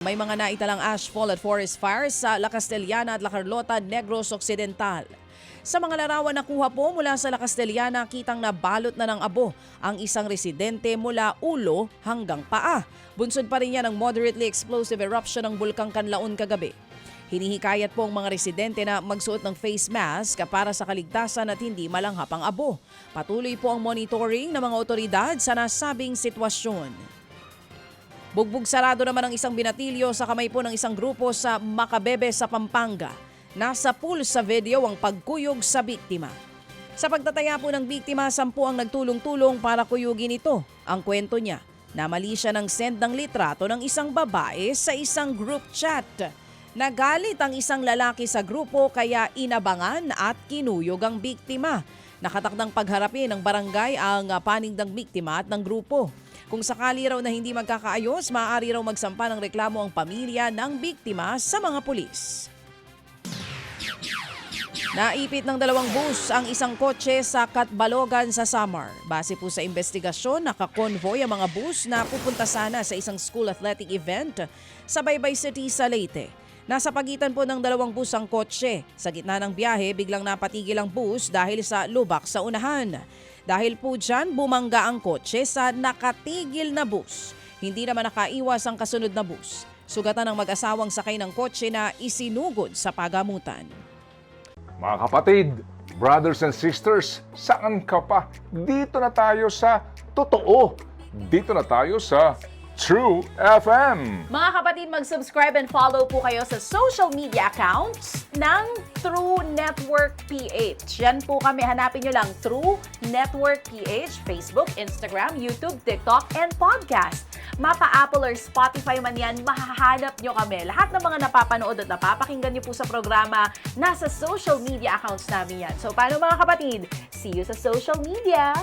May mga naitalang ashfall at forest fires sa La Castellana at La Carlota, Negros Occidental. Sa mga larawan na kuha po mula sa La Castellana, kitang nabalot na ng abo ang isang residente mula ulo hanggang paa. Bunsod pa rin yan ang moderately explosive eruption ng Bulkang Kanlaon kagabi. Hinihikayat po ang mga residente na magsuot ng face mask para sa kaligtasan at hindi malanghap ang abo. Patuloy po ang monitoring ng mga otoridad sa nasabing sitwasyon. Bugbog sarado naman ang isang binatilyo sa kamay po ng isang grupo sa Macabebe sa Pampanga. Nasa pool sa video ang pagkuyog sa biktima. Sa pagtataya po ng biktima, 10 ang nagtulong-tulong para kuyugin ito. Ang kwento niya, namali siya ng send ng litrato ng isang babae sa isang group chat. Nagalit ang isang lalaki sa grupo kaya inabangan at kinuyog ang biktima. Nakatakdang pagharapin ng barangay ang panig ng biktima at ng grupo. Kung sakali raw na hindi magkakaayos, maaari raw magsampa ng reklamo ang pamilya ng biktima sa mga pulis. Naipit ng 2 bus ang isang kotse sa Catbalogan sa Samar. Base po sa investigasyon, nakakonvoy ang mga bus na pupunta sana sa isang school athletic event sa Baybay City sa Leyte. Nasa pagitan po ng 2 bus ang kotse. Sa gitna ng biyahe, biglang napatigil ang bus dahil sa lubak sa unahan. Dahil po dyan, bumangga ang kotse sa nakatigil na bus. Hindi naman nakaiwas ang kasunod na bus. Sugatan ng mag-asawang sakay ng kotse na isinugod sa pagamutan. Mga kapatid, brothers and sisters, saan ka pa? Dito na tayo sa Totoo. Dito na tayo sa True FM. Mga kapatid, mag-subscribe and follow po kayo sa social media accounts ng True Network PH. Yan po kami, hanapin nyo lang True Network PH, Facebook, Instagram, YouTube, TikTok, and podcast. Mapa Apple or Spotify man yan, mahahanap nyo kami. Lahat ng mga napapanood at napapakinggan nyo po sa programa, nasa social media accounts namin yan. So paano mga kapatid? See you sa social media!